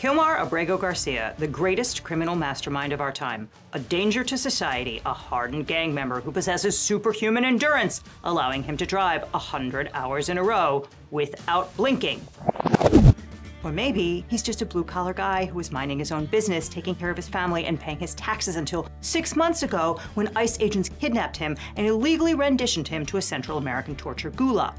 Kilmar Abrego Garcia, the greatest criminal mastermind of our time. A danger to society, a hardened gang member who possesses superhuman endurance, allowing him to drive 100 hours in a row without blinking. Or maybe he's just a blue-collar guy who was minding his own business, taking care of his family, and paying his taxes until 6 months ago when ICE agents kidnapped him and illegally renditioned him to a Central American torture gulag.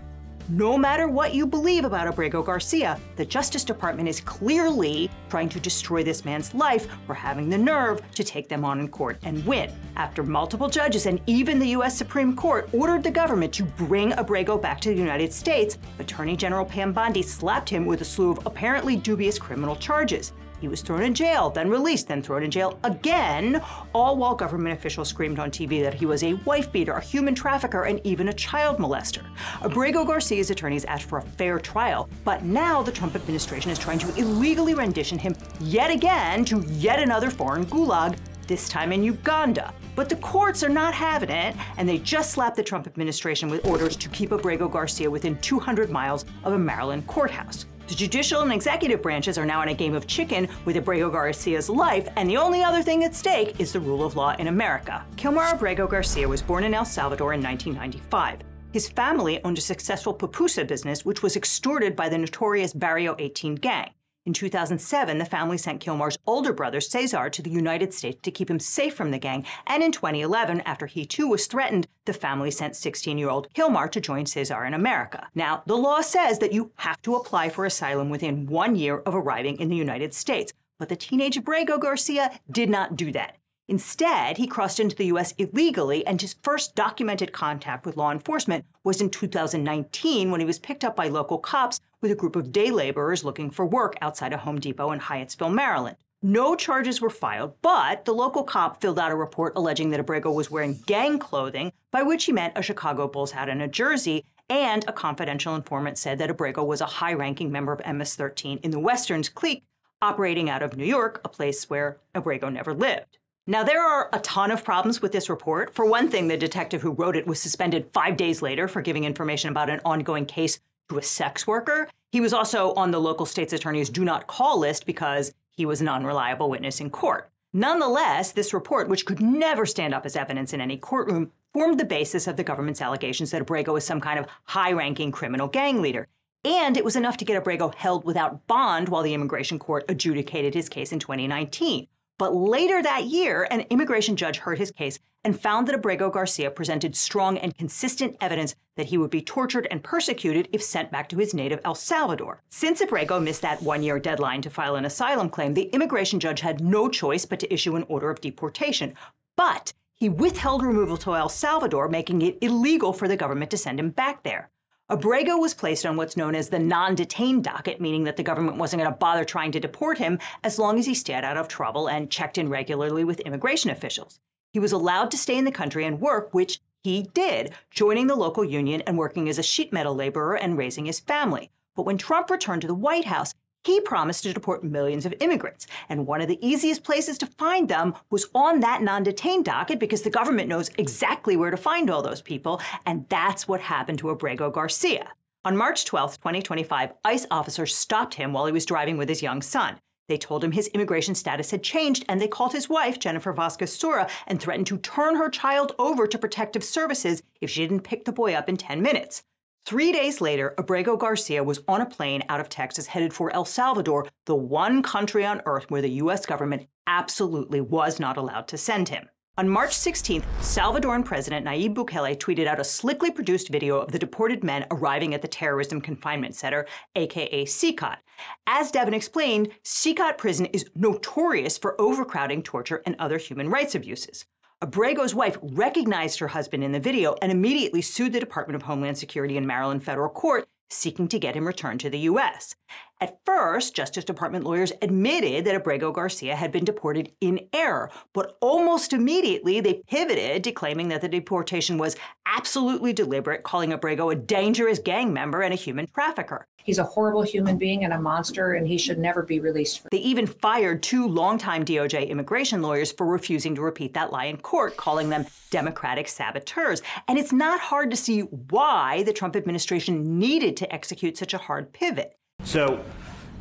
No matter what you believe about Abrego Garcia, the Justice Department is clearly trying to destroy this man's life for having the nerve to take them on in court and win. After multiple judges and even the U.S. Supreme Court ordered the government to bring Abrego back to the United States, Attorney General Pam Bondi slapped him with a slew of apparently dubious criminal charges. He was thrown in jail, then released, then thrown in jail again, all while government officials screamed on TV that he was a wife beater, a human trafficker, and even a child molester. Abrego Garcia's attorneys asked for a fair trial, but now the Trump administration is trying to illegally rendition him yet again to yet another foreign gulag, this time in Uganda. But the courts are not having it, and they just slapped the Trump administration with orders to keep Abrego Garcia within 200 miles of a Maryland courthouse. The judicial and executive branches are now in a game of chicken with Abrego Garcia's life, and the only other thing at stake is the rule of law in America. Kilmar Abrego Garcia was born in El Salvador in 1995. His family owned a successful pupusa business, which was extorted by the notorious Barrio 18 gang. In 2007, the family sent Kilmar's older brother, Cesar, to the United States to keep him safe from the gang, and in 2011, after he too was threatened, the family sent 16-year-old Kilmar to join Cesar in America. Now, the law says that you have to apply for asylum within 1 year of arriving in the United States, but the teenage Abrego Garcia did not do that. Instead, he crossed into the U.S. illegally, and his first documented contact with law enforcement was in 2019 when he was picked up by local cops with a group of day laborers looking for work outside a Home Depot in Hyattsville, Maryland. No charges were filed, but the local cop filled out a report alleging that Abrego was wearing gang clothing, by which he meant a Chicago Bulls hat and a jersey, and a confidential informant said that Abrego was a high-ranking member of MS-13 in the Westerns clique, operating out of New York, a place where Abrego never lived. Now, there are a ton of problems with this report. For one thing, the detective who wrote it was suspended 5 days later for giving information about an ongoing case to a sex worker. He was also on the local state's attorney's do not call list because he was an unreliable witness in court. Nonetheless, this report, which could never stand up as evidence in any courtroom, formed the basis of the government's allegations that Abrego is some kind of high-ranking criminal gang leader. And it was enough to get Abrego held without bond while the immigration court adjudicated his case in 2019. But later that year, an immigration judge heard his case and found that Abrego Garcia presented strong and consistent evidence that he would be tortured and persecuted if sent back to his native El Salvador. Since Abrego missed that 1-year deadline to file an asylum claim, the immigration judge had no choice but to issue an order of deportation. But he withheld removal to El Salvador, making it illegal for the government to send him back there. Abrego was placed on what's known as the non-detained docket, meaning that the government wasn't going to bother trying to deport him as long as he stayed out of trouble and checked in regularly with immigration officials. He was allowed to stay in the country and work, which he did, joining the local union and working as a sheet metal laborer and raising his family. But when Trump returned to the White House, he promised to deport millions of immigrants, and one of the easiest places to find them was on that non-detained docket because the government knows exactly where to find all those people, and that's what happened to Abrego Garcia. On March 12, 2025, ICE officers stopped him while he was driving with his young son. They told him his immigration status had changed, and they called his wife, Jennifer Vasquez-Sura, and threatened to turn her child over to protective services if she didn't pick the boy up in 10 minutes. 3 days later, Abrego Garcia was on a plane out of Texas headed for El Salvador, the one country on earth where the U.S. government absolutely was not allowed to send him. On March 16th, Salvadoran President Nayib Bukele tweeted out a slickly produced video of the deported men arriving at the Terrorism Confinement Center, aka CCOT. As Devin explained, CCOT prison is notorious for overcrowding, torture, and other human rights abuses. Abrego's wife recognized her husband in the video and immediately sued the Department of Homeland Security in Maryland federal court, seeking to get him returned to the U.S. At first, Justice Department lawyers admitted that Abrego Garcia had been deported in error, but almost immediately they pivoted to claiming that the deportation was absolutely deliberate, calling Abrego a dangerous gang member and a human trafficker. He's a horrible human being and a monster, and he should never be released. They even fired 2 longtime DOJ immigration lawyers for refusing to repeat that lie in court, calling them Democratic saboteurs. And it's not hard to see why the Trump administration needed to execute such a hard pivot. So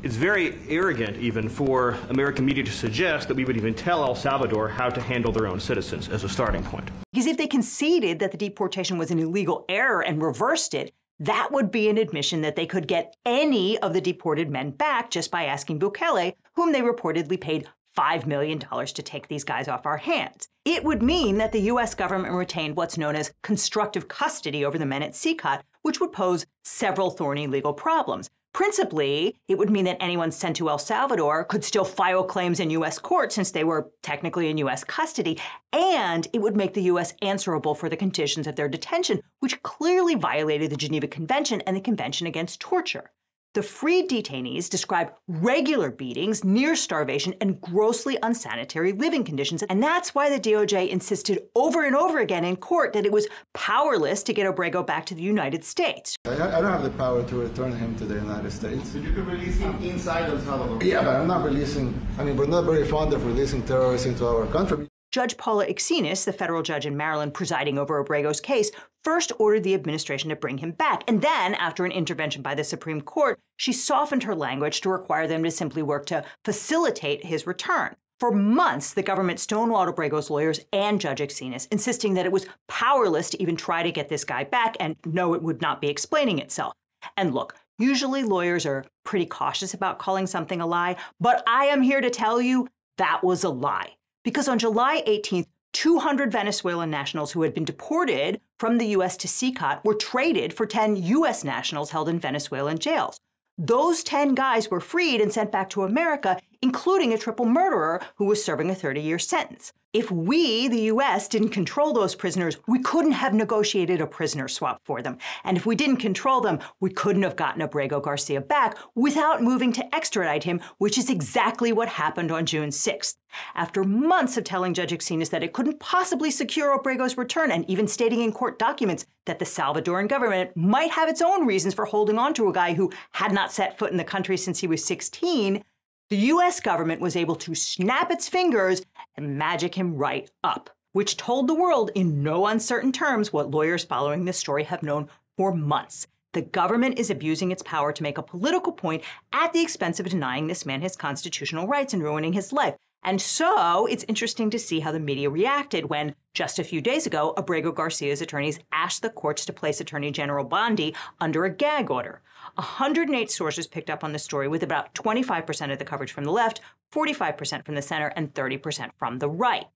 It's very arrogant, even, for American media to suggest that we would even tell El Salvador how to handle their own citizens as a starting point. Because if they conceded that the deportation was an illegal error and reversed it, that would be an admission that they could get any of the deported men back just by asking Bukele, whom they reportedly paid $5 million to take these guys off our hands. It would mean that the U.S. government retained what's known as constructive custody over the men at CCOT, which would pose several thorny legal problems. Principally, it would mean that anyone sent to El Salvador could still file claims in U.S. court since they were technically in U.S. custody, and it would make the U.S. answerable for the conditions of their detention, which clearly violated the Geneva Convention and the Convention Against Torture. The freed detainees describe regular beatings, near starvation, and grossly unsanitary living conditions. And that's why the DOJ insisted over and over again in court that it was powerless to get Abrego back to the United States. I don't have the power to return him to the United States. So you could release him inside El Salvador? Yeah, but I'm not releasing, we're not very fond of releasing terrorists into our country. Judge Paula Ixinas, the federal judge in Maryland presiding over Abrego's case, first ordered the administration to bring him back. And then, after an intervention by the Supreme Court, she softened her language to require them to simply work to facilitate his return. For months, the government stonewalled Abrego's lawyers and Judge Ixinas, insisting that it was powerless to even try to get this guy back, and no, it would not be explaining itself. And look, usually lawyers are pretty cautious about calling something a lie, but I am here to tell you that was a lie. Because on July 18th, 200 Venezuelan nationals who had been deported from the U.S. to CCOT were traded for 10 U.S. nationals held in Venezuelan jails. Those 10 guys were freed and sent back to America, including a triple murderer who was serving a 30-year sentence. If we, the U.S., didn't control those prisoners, we couldn't have negotiated a prisoner swap for them. And if we didn't control them, we couldn't have gotten Abrego Garcia back without moving to extradite him, which is exactly what happened on June 6th. After months of telling Judge Ixinas that it couldn't possibly secure Abrego's return, and even stating in court documents that the Salvadoran government might have its own reasons for holding on to a guy who had not set foot in the country since he was 16, the U.S. government was able to snap its fingers and magic him right up, which told the world in no uncertain terms what lawyers following this story have known for months. The government is abusing its power to make a political point at the expense of denying this man his constitutional rights and ruining his life. And so it's interesting to see how the media reacted when, just a few days ago, Abrego Garcia's attorneys asked the courts to place Attorney General Bondi under a gag order. 108 sources picked up on the story, with about 25% of the coverage from the left, 45% from the center, and 30% from the right.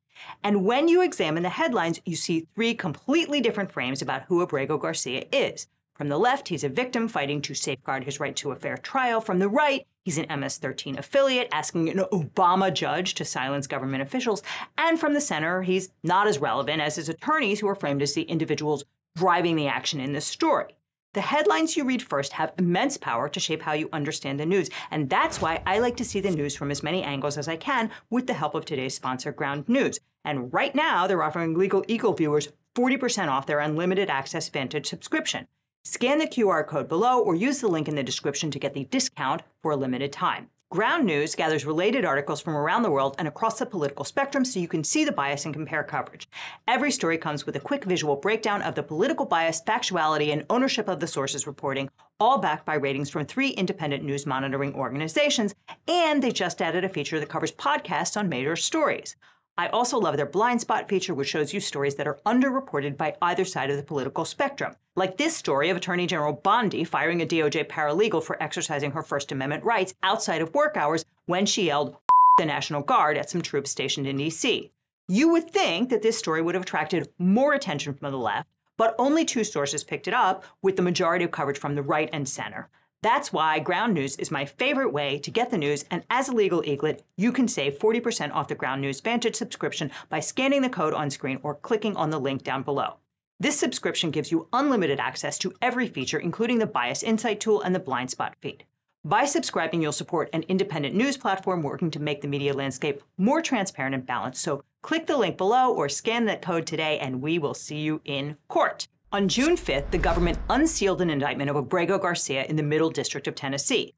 And when you examine the headlines, you see three completely different frames about who Abrego Garcia is. From the left, he's a victim fighting to safeguard his right to a fair trial. From the right, he's an MS-13 affiliate asking an Obama judge to silence government officials. And from the center, he's not as relevant as his attorneys, who are framed as the individuals driving the action in this story. The headlines you read first have immense power to shape how you understand the news, and that's why I like to see the news from as many angles as I can with the help of today's sponsor, Ground News. And right now, they're offering LegalEagle viewers 40% off their unlimited access Vantage subscription. Scan the QR code below or use the link in the description to get the discount for a limited time. Ground News gathers related articles from around the world and across the political spectrum so you can see the bias and compare coverage. Every story comes with a quick visual breakdown of the political bias, factuality, and ownership of the sources reporting, all backed by ratings from 3 independent news monitoring organizations, and they just added a feature that covers podcasts on major stories. I also love their blind spot feature, which shows you stories that are underreported by either side of the political spectrum. Like this story of Attorney General Bondi firing a DOJ paralegal for exercising her First Amendment rights outside of work hours when she yelled the National Guard at some troops stationed in D.C. You would think that this story would have attracted more attention from the left, but only 2 sources picked it up, with the majority of coverage from the right and center. That's why Ground News is my favorite way to get the news, and as a legal eaglet, you can save 40% off the Ground News Vantage subscription by scanning the code on screen or clicking on the link down below. This subscription gives you unlimited access to every feature, including the Bias Insight tool and the Blind Spot feed. By subscribing, you'll support an independent news platform working to make the media landscape more transparent and balanced. So click the link below or scan that code today, and we will see you in court. On June 5th, the government unsealed an indictment of Abrego Garcia in the Middle District of Tennessee.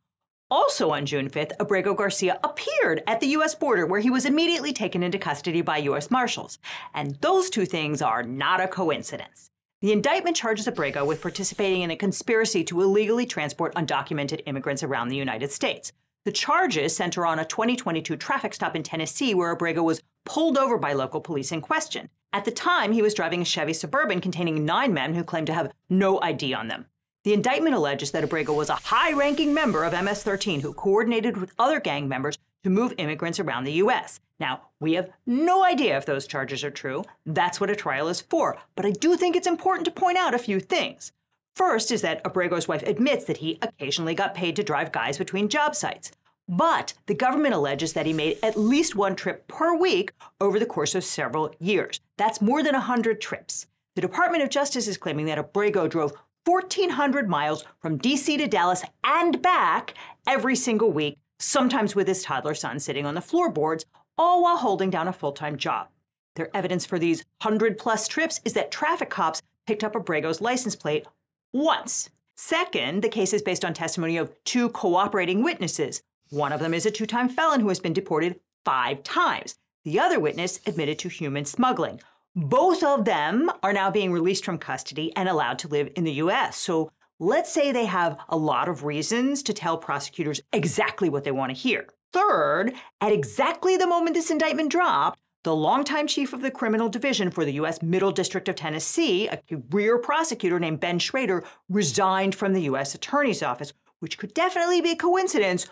Also on June 5th, Abrego Garcia appeared at the U.S. border, where he was immediately taken into custody by U.S. Marshals. And those 2 things are not a coincidence. The indictment charges Abrego with participating in a conspiracy to illegally transport undocumented immigrants around the United States. The charges center on a 2022 traffic stop in Tennessee where Abrego was pulled over by local police and questioned. At the time, he was driving a Chevy Suburban containing 9 men who claimed to have no ID on them. The indictment alleges that Abrego was a high-ranking member of MS-13 who coordinated with other gang members to move immigrants around the U.S. Now, we have no idea if those charges are true. That's what a trial is for. But I do think it's important to point out a few things. First is that Abrego's wife admits that he occasionally got paid to drive guys between job sites. But the government alleges that he made at least 1 trip per week over the course of several years. That's more than 100 trips. The Department of Justice is claiming that Abrego drove 1,400 miles from D.C. to Dallas and back every single week, sometimes with his toddler son sitting on the floorboards, all while holding down a full-time job. Their evidence for these 100-plus trips is that traffic cops picked up Abrego's license plate once. Second, the case is based on testimony of 2 cooperating witnesses. One of them is a 2-time felon who has been deported 5 times. The other witness admitted to human smuggling. Both of them are now being released from custody and allowed to live in the U.S. So let's say they have a lot of reasons to tell prosecutors exactly what they want to hear. Third, at exactly the moment this indictment dropped, the longtime chief of the criminal division for the U.S. Middle District of Tennessee, a career prosecutor named Ben Schrader, resigned from the U.S. Attorney's Office, which could definitely be a coincidence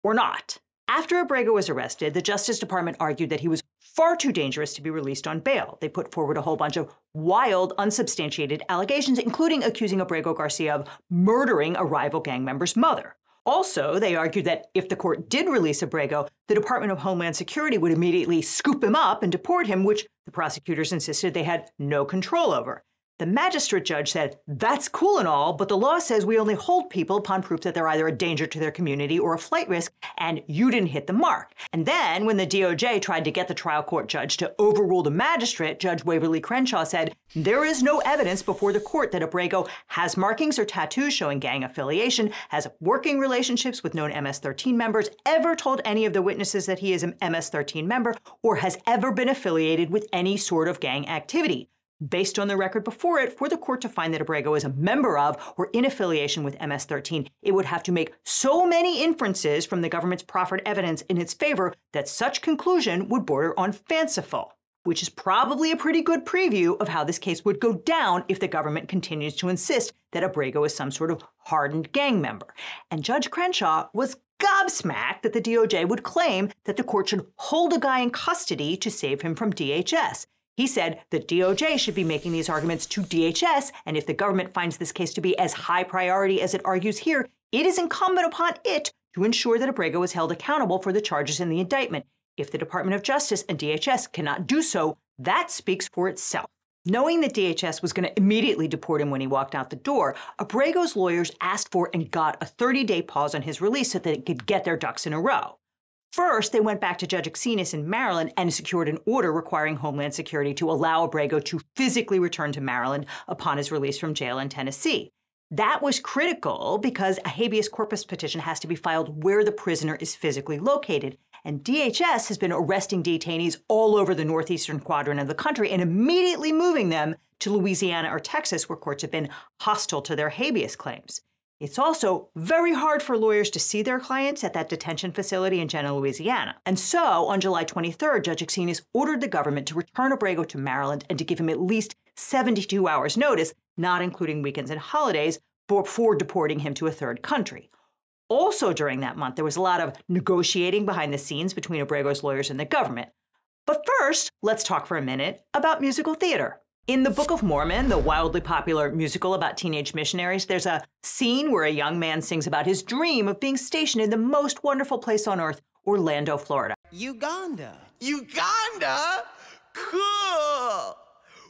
or not. After Abrego was arrested, the Justice Department argued that he was far too dangerous to be released on bail. They put forward a whole bunch of wild, unsubstantiated allegations, including accusing Abrego Garcia of murdering a rival gang member's mother. Also, they argued that if the court did release Abrego, the Department of Homeland Security would immediately scoop him up and deport him, which the prosecutors insisted they had no control over. The magistrate judge said, "That's cool and all, but the law says we only hold people upon proof that they're either a danger to their community or a flight risk, and you didn't hit the mark." And then, when the DOJ tried to get the trial court judge to overrule the magistrate, Judge Waverly Crenshaw said, "There is no evidence before the court that Abrego has markings or tattoos showing gang affiliation, has working relationships with known MS-13 members, ever told any of the witnesses that he is an MS-13 member, or has ever been affiliated with any sort of gang activity." Based on the record before it, for the court to find that Abrego is a member of or in affiliation with MS-13, it would have to make so many inferences from the government's proffered evidence in its favor that such conclusion would border on fanciful, which is probably a pretty good preview of how this case would go down if the government continues to insist that Abrego is some sort of hardened gang member. And Judge Crenshaw was gobsmacked that the DOJ would claim that the court should hold a guy in custody to save him from DHS. He said that DOJ should be making these arguments to DHS, and if the government finds this case to be as high priority as it argues here, it is incumbent upon it to ensure that Abrego is held accountable for the charges in the indictment. If the Department of Justice and DHS cannot do so, that speaks for itself. Knowing that DHS was going to immediately deport him when he walked out the door, Abrego's lawyers asked for and got a 30-day pause on his release so that they could get their ducks in a row. First, they went back to Judge Axinas in Maryland and secured an order requiring Homeland Security to allow Abrego to physically return to Maryland upon his release from jail in Tennessee. That was critical because a habeas corpus petition has to be filed where the prisoner is physically located. And DHS has been arresting detainees all over the northeastern quadrant of the country and immediately moving them to Louisiana or Texas, where courts have been hostile to their habeas claims. It's also very hard for lawyers to see their clients at that detention facility in Jena, Louisiana. And so, on July 23rd, Judge Axinas ordered the government to return Abrego to Maryland and to give him at least 72 hours notice, not including weekends and holidays, before deporting him to a third country. Also during that month, there was a lot of negotiating behind the scenes between Abrego's lawyers and the government. But first, let's talk for a minute about musical theater. In the Book of Mormon, the wildly popular musical about teenage missionaries, there's a scene where a young man sings about his dream of being stationed in the most wonderful place on earth, Orlando, Florida. Uganda. Uganda? Cool!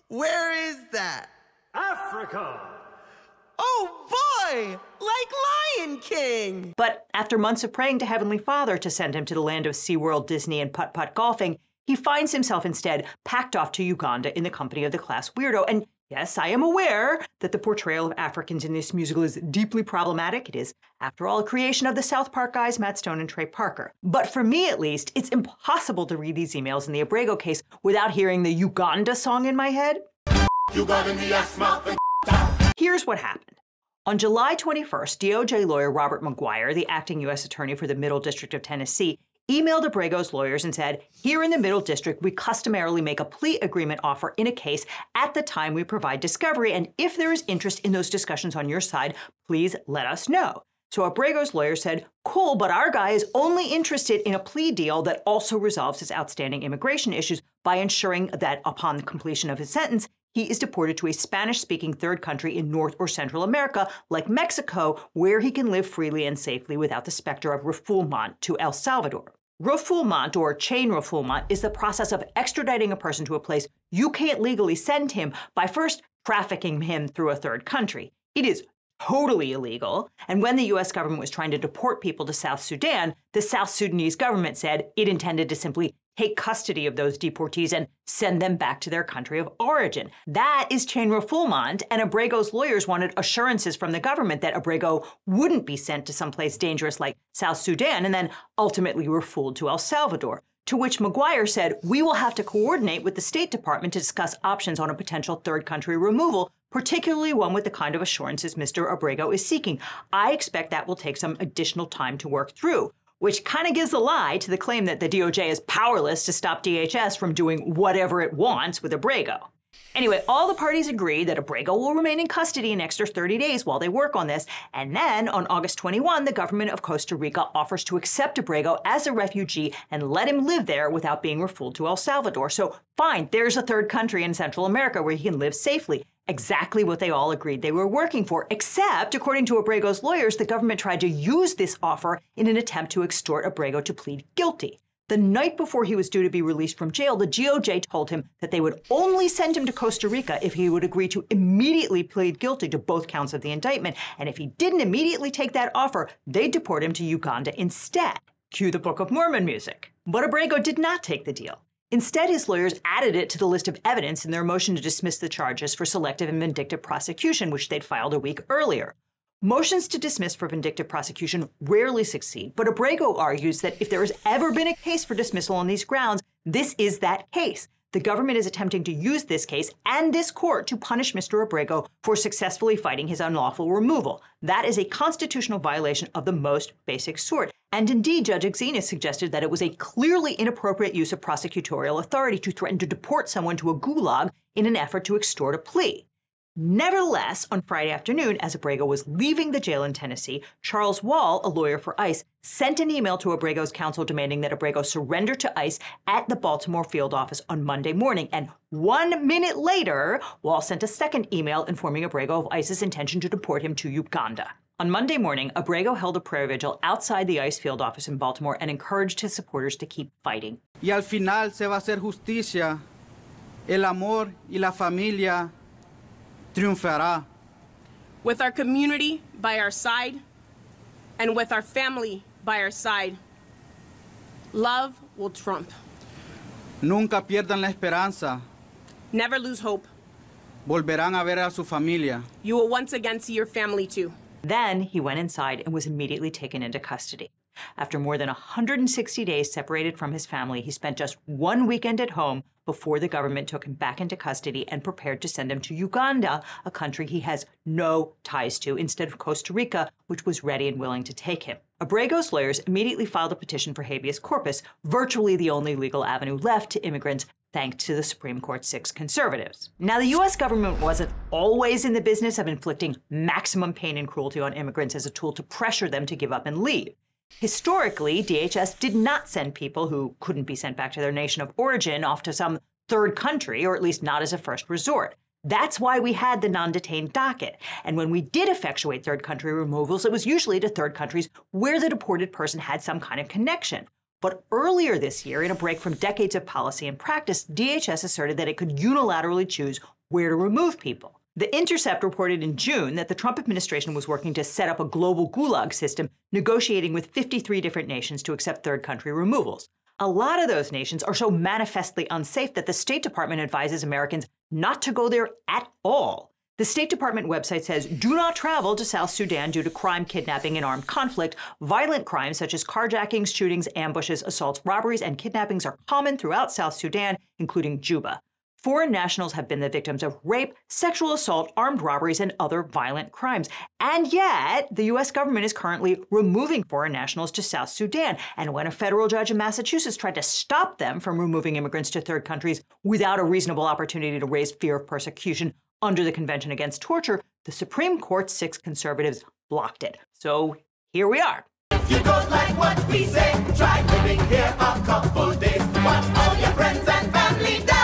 Where is that? Africa! Oh boy! Like Lion King! But after months of praying to Heavenly Father to send him to the land of SeaWorld, Disney, and putt-putt golfing, he finds himself instead packed off to Uganda in the company of the class weirdo. And yes, I am aware that the portrayal of Africans in this musical is deeply problematic. It is, after all, a creation of the South Park guys, Matt Stone and Trey Parker. But for me, at least, it's impossible to read these emails in the Abrego case without hearing the Uganda song in my head. You got in the ass mouth and Here's what happened. On July 21st, DOJ lawyer Robert McGuire, the acting U.S. attorney for the Middle District of Tennessee, emailed Abrego's lawyers and said, "Here in the Middle District, we customarily make a plea agreement offer in a case at the time we provide discovery, and if there is interest in those discussions on your side, please let us know." So Abrego's lawyer said, "Cool, but our guy is only interested in a plea deal that also resolves his outstanding immigration issues by ensuring that upon the completion of his sentence, he is deported to a Spanish-speaking third country in North or Central America, like Mexico, where he can live freely and safely without the specter of refoulement to El Salvador." Refoulement, or chain refoulement, is the process of extraditing a person to a place you can't legally send him by first trafficking him through a third country. It is totally illegal, and when the U.S. government was trying to deport people to South Sudan, the South Sudanese government said it intended to simply take custody of those deportees and send them back to their country of origin. That is chain refoulement, and Abrego's lawyers wanted assurances from the government that Abrego wouldn't be sent to someplace dangerous like South Sudan and then ultimately refooled to El Salvador. To which McGuire said, "We will have to coordinate with the State Department to discuss options on a potential third country removal, particularly one with the kind of assurances Mr. Abrego is seeking. I expect that will take some additional time to work through," which kind of gives a lie to the claim that the DOJ is powerless to stop DHS from doing whatever it wants with Abrego. Anyway, all the parties agreed that Abrego will remain in custody an extra 30 days while they work on this, and then on August 21, the government of Costa Rica offers to accept Abrego as a refugee and let him live there without being refooled to El Salvador. So fine, there's a third country in Central America where he can live safely. Exactly what they all agreed they were working for, except, according to Abrego's lawyers, the government tried to use this offer in an attempt to extort Abrego to plead guilty. The night before he was due to be released from jail, the DOJ told him that they would only send him to Costa Rica if he would agree to immediately plead guilty to both counts of the indictment, and if he didn't immediately take that offer, they'd deport him to Uganda instead. Cue the Book of Mormon music. But Abrego did not take the deal. Instead, his lawyers added it to the list of evidence in their motion to dismiss the charges for selective and vindictive prosecution, which they'd filed a week earlier. Motions to dismiss for vindictive prosecution rarely succeed, but Abrego argues that if there has ever been a case for dismissal on these grounds, this is that case. The government is attempting to use this case and this court to punish Mr. Abrego for successfully fighting his unlawful removal. That is a constitutional violation of the most basic sort. And indeed, Judge Exinas suggested that it was a clearly inappropriate use of prosecutorial authority to threaten to deport someone to a gulag in an effort to extort a plea. Nevertheless, on Friday afternoon, as Abrego was leaving the jail in Tennessee, Charles Wall, a lawyer for ICE, sent an email to Abrego's counsel demanding that Abrego surrender to ICE at the Baltimore field office on Monday morning. And 1 minute later, Wall sent a second email informing Abrego of ICE's intention to deport him to Uganda. On Monday morning, Abrego held a prayer vigil outside the ICE field office in Baltimore and encouraged his supporters to keep fighting. Y al final se va a hacer justicia, el amor y la familia triunfará. With our community by our side and with our family by our side, love will trump. Nunca pierdan la esperanza. Never lose hope. Volverán a ver a su familia. You will once again see your family too. Then he went inside and was immediately taken into custody. After more than 160 days separated from his family, he spent just 1 weekend at home before the government took him back into custody and prepared to send him to Uganda, a country he has no ties to, instead of Costa Rica, which was ready and willing to take him. Abrego's lawyers immediately filed a petition for habeas corpus, virtually the only legal avenue left to immigrants, thanks to the Supreme Court's 6 conservatives. Now, the U.S. government wasn't always in the business of inflicting maximum pain and cruelty on immigrants as a tool to pressure them to give up and leave. Historically, DHS did not send people who couldn't be sent back to their nation of origin off to some third country, or at least not as a first resort. That's why we had the non-detained docket. And when we did effectuate third country removals, it was usually to third countries where the deported person had some kind of connection. But earlier this year, in a break from decades of policy and practice, DHS asserted that it could unilaterally choose where to remove people. The Intercept reported in June that the Trump administration was working to set up a global gulag system, negotiating with 53 different nations to accept third country removals. A lot of those nations are so manifestly unsafe that the State Department advises Americans not to go there at all. The State Department website says, do not travel to South Sudan due to crime, kidnapping, and armed conflict. Violent crimes such as carjackings, shootings, ambushes, assaults, robberies, and kidnappings are common throughout South Sudan, including Juba. foreign nationals have been the victims of rape, sexual assault, armed robberies, and other violent crimes. And yet, the U.S. government is currently removing foreign nationals to South Sudan. And when a federal judge in Massachusetts tried to stop them from removing immigrants to third countries without a reasonable opportunity to raise fear of persecution under the Convention Against Torture, the Supreme Court's 6 conservatives blocked it. So here we are. If you don't like what we say, try living here a couple days. Watch all your friends and family die.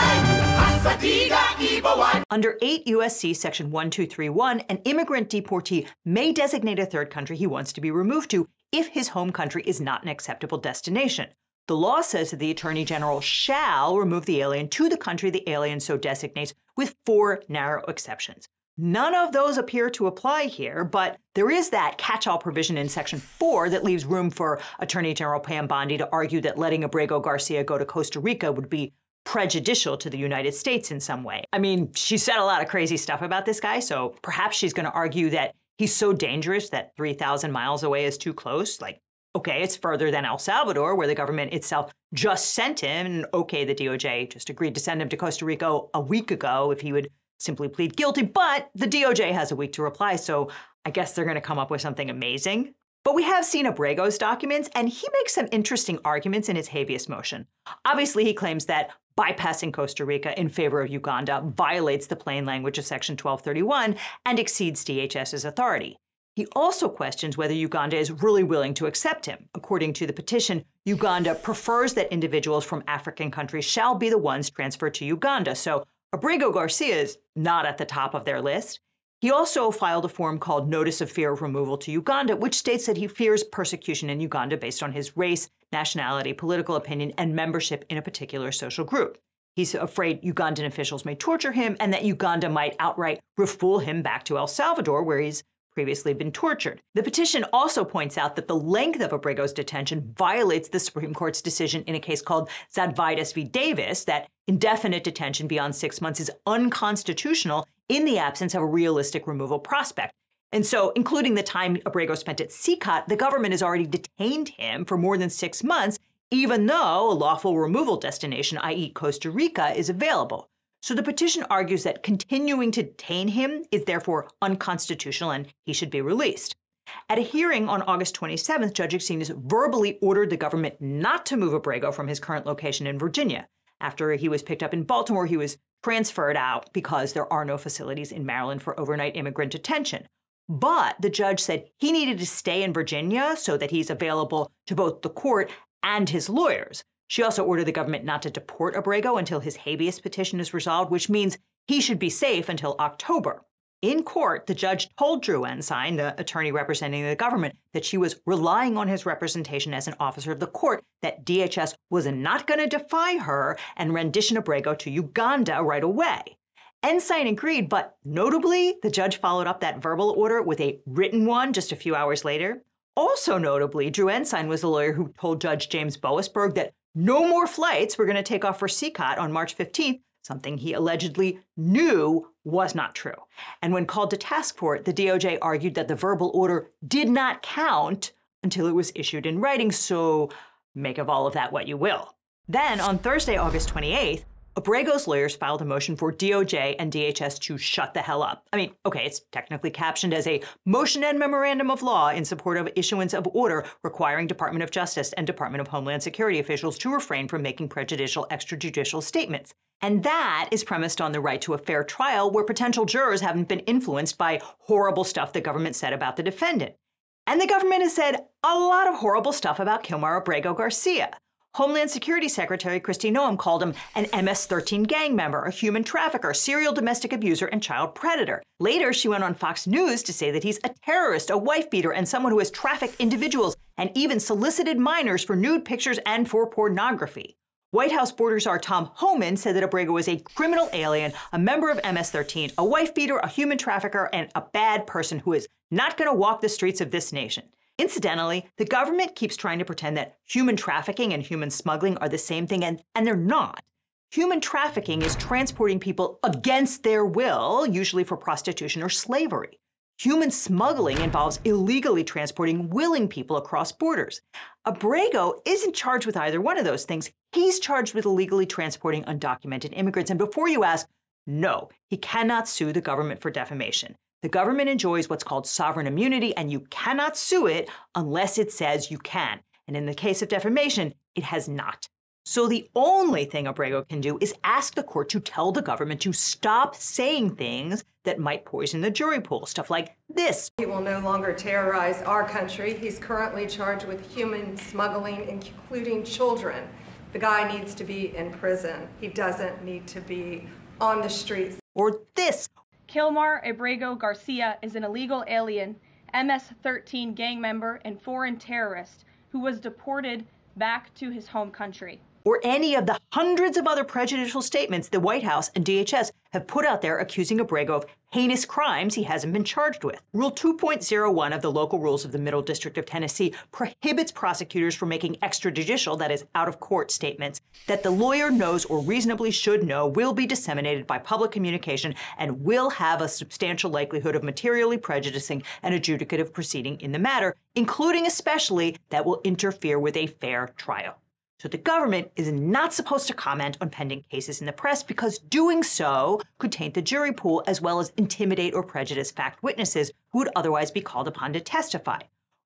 Under 8 U.S.C. Section 1231, an immigrant deportee may designate a third country he wants to be removed to if his home country is not an acceptable destination. The law says that the Attorney General shall remove the alien to the country the alien so designates, with 4 narrow exceptions. None of those appear to apply here, but there is that catch-all provision in Section 4 that leaves room for Attorney General Pam Bondi to argue that letting Abrego Garcia go to Costa Rica would be prejudicial to the United States in some way. I mean, she said a lot of crazy stuff about this guy, so perhaps she's going to argue that he's so dangerous that 3,000 miles away is too close. Like, okay, it's further than El Salvador, where the government itself just sent him, and okay, the DOJ just agreed to send him to Costa Rica a week ago if he would simply plead guilty, but the DOJ has a week to reply, so I guess they're going to come up with something amazing. But we have seen Abrego's documents, and he makes some interesting arguments in his habeas motion. Obviously, he claims that bypassing Costa Rica in favor of Uganda violates the plain language of Section 1231 and exceeds DHS's authority. He also questions whether Uganda is really willing to accept him. According to the petition, Uganda prefers that individuals from African countries shall be the ones transferred to Uganda, so Abrego Garcia is not at the top of their list. He also filed a form called Notice of Fear of Removal to Uganda, which states that he fears persecution in Uganda based on his race, nationality, political opinion, and membership in a particular social group. He's afraid Ugandan officials may torture him and that Uganda might outright refool him back to El Salvador, where he's previously been tortured. The petition also points out that the length of Abrego's detention violates the Supreme Court's decision in a case called Zadvidas v. Davis that indefinite detention beyond 6 months is unconstitutional in the absence of a realistic removal prospect. And so, including the time Abrego spent at CCOT, the government has already detained him for more than 6 months, even though a lawful removal destination, i.e. Costa Rica, is available. So the petition argues that continuing to detain him is therefore unconstitutional and he should be released. At a hearing on August 27th, Judge Exinas verbally ordered the government not to move Abrego from his current location in Virginia. After he was picked up in Baltimore, he was transferred out because there are no facilities in Maryland for overnight immigrant detention. But the judge said he needed to stay in Virginia so that he's available to both the court and his lawyers. She also ordered the government not to deport Abrego until his habeas petition is resolved, which means he should be safe until October. In court, the judge told Drew Ensign, the attorney representing the government, that she was relying on his representation as an officer of the court, that DHS was not going to defy her and rendition Abrego to Uganda right away. Ensign agreed, but notably, the judge followed up that verbal order with a written one just a few hours later. Also notably, Drew Ensign was the lawyer who told Judge James Boasberg that no more flights were going to take off for CCOT on March 15th, something he allegedly knew was not true. And when called to task for it, the DOJ argued that the verbal order did not count until it was issued in writing, so make of all of that what you will. Then, on Thursday, August 28th, Abrego's lawyers filed a motion for DOJ and DHS to shut the hell up. I mean, okay, it's technically captioned as a motion and memorandum of law in support of issuance of order requiring Department of Justice and Department of Homeland Security officials to refrain from making prejudicial extrajudicial statements. And that is premised on the right to a fair trial where potential jurors haven't been influenced by horrible stuff the government said about the defendant. And the government has said a lot of horrible stuff about Kilmar Abrego Garcia. Homeland Security Secretary Kristi Noem called him an MS-13 gang member, a human trafficker, serial domestic abuser, and child predator. Later, she went on Fox News to say that he's a terrorist, a wife beater, and someone who has trafficked individuals and even solicited minors for nude pictures and for pornography. White House border czar Tom Homan said that Abrego was a criminal alien, a member of MS-13, a wife beater, a human trafficker, and a bad person who is not going to walk the streets of this nation. Incidentally, the government keeps trying to pretend that human trafficking and human smuggling are the same thing, and they're not. Human trafficking is transporting people against their will, usually for prostitution or slavery. Human smuggling involves illegally transporting willing people across borders. Abrego isn't charged with either one of those things. He's charged with illegally transporting undocumented immigrants. And before you ask, no, he cannot sue the government for defamation. The government enjoys what's called sovereign immunity, and you cannot sue it unless it says you can. And in the case of defamation, it has not. So the only thing Abrego can do is ask the court to tell the government to stop saying things that might poison the jury pool. Stuff like this. He will no longer terrorize our country. He's currently charged with human smuggling, including children. The guy needs to be in prison. He doesn't need to be on the streets. Or this. Kilmar Abrego Garcia is an illegal alien, MS-13 gang member and foreign terrorist who was deported back to his home country. Or any of the hundreds of other prejudicial statements the White House and DHS have put out there accusing Abrego of heinous crimes he hasn't been charged with. Rule 2.01 of the local rules of the Middle District of Tennessee prohibits prosecutors from making extrajudicial, that is, out-of-court statements that the lawyer knows or reasonably should know will be disseminated by public communication and will have a substantial likelihood of materially prejudicing an adjudicative proceeding in the matter, including especially that will interfere with a fair trial. So the government is not supposed to comment on pending cases in the press because doing so could taint the jury pool as well as intimidate or prejudice fact witnesses who would otherwise be called upon to testify.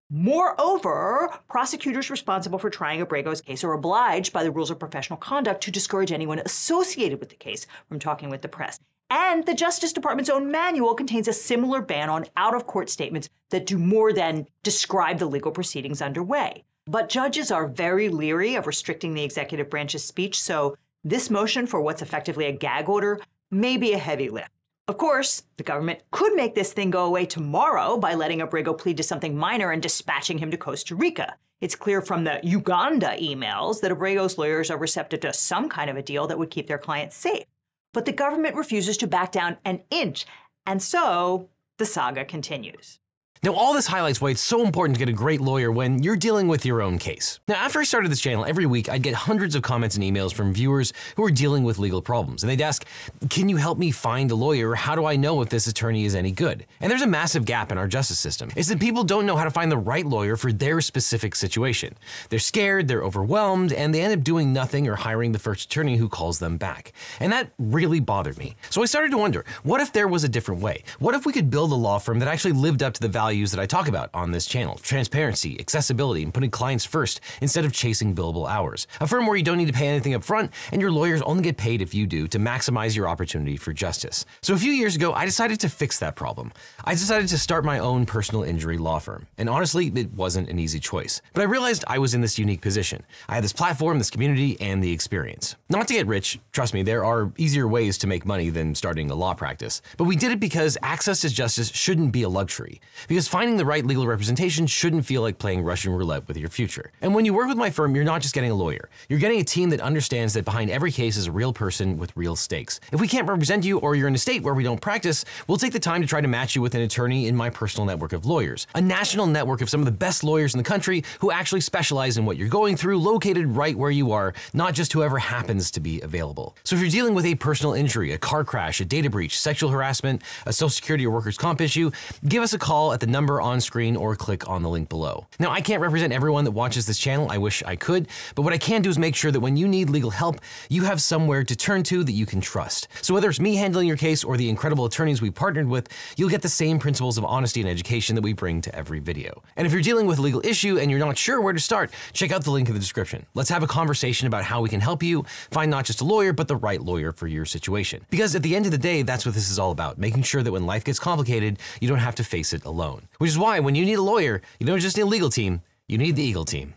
Moreover, prosecutors responsible for trying Abrego's case are obliged by the rules of professional conduct to discourage anyone associated with the case from talking with the press. And the Justice Department's own manual contains a similar ban on out-of-court statements that do more than describe the legal proceedings underway. But judges are very leery of restricting the executive branch's speech, so this motion for what's effectively a gag order may be a heavy lift. Of course, the government could make this thing go away tomorrow by letting Abrego plead to something minor and dispatching him to Costa Rica. It's clear from the Uganda emails that Abrego's lawyers are receptive to some kind of a deal that would keep their clients safe. But the government refuses to back down an inch, and so the saga continues. Now, all this highlights why it's so important to get a great lawyer when you're dealing with your own case. Now, after I started this channel, every week I'd get hundreds of comments and emails from viewers who are dealing with legal problems. And they'd ask, can you help me find a lawyer? How do I know if this attorney is any good? And there's a massive gap in our justice system. It's that people don't know how to find the right lawyer for their specific situation. They're scared, they're overwhelmed, and they end up doing nothing or hiring the first attorney who calls them back. And that really bothered me. So I started to wonder, what if there was a different way? What if we could build a law firm that actually lived up to the values that I talk about on this channel: transparency, accessibility, and putting clients first instead of chasing billable hours. A firm where you don't need to pay anything up front and your lawyers only get paid if you do, to maximize your opportunity for justice. So a few years ago, I decided to fix that problem. I decided to start my own personal injury law firm. And honestly, it wasn't an easy choice. But I realized I was in this unique position. I had this platform, this community, and the experience. Not to get rich, trust me, there are easier ways to make money than starting a law practice. But we did it because access to justice shouldn't be a luxury. Because finding the right legal representation shouldn't feel like playing Russian roulette with your future. And when you work with my firm, you're not just getting a lawyer. You're getting a team that understands that behind every case is a real person with real stakes. If we can't represent you, or you're in a state where we don't practice, we'll take the time to try to match you with an attorney in my personal network of lawyers. A national network of some of the best lawyers in the country who actually specialize in what you're going through, located right where you are, not just whoever happens to be available. So if you're dealing with a personal injury, a car crash, a data breach, sexual harassment, a social security or workers' comp issue, give us a call at the number on screen or click on the link below. Now, I can't represent everyone that watches this channel. I wish I could, but what I can do is make sure that when you need legal help, you have somewhere to turn to that you can trust. So whether it's me handling your case or the incredible attorneys we partnered with, you'll get the same principles of honesty and education that we bring to every video. And if you're dealing with a legal issue and you're not sure where to start, check out the link in the description. Let's have a conversation about how we can help you find not just a lawyer, but the right lawyer for your situation. Because at the end of the day, that's what this is all about, making sure that when life gets complicated, you don't have to face it alone. Which is why when you need a lawyer, you don't just need a legal team, you need the Eagle team.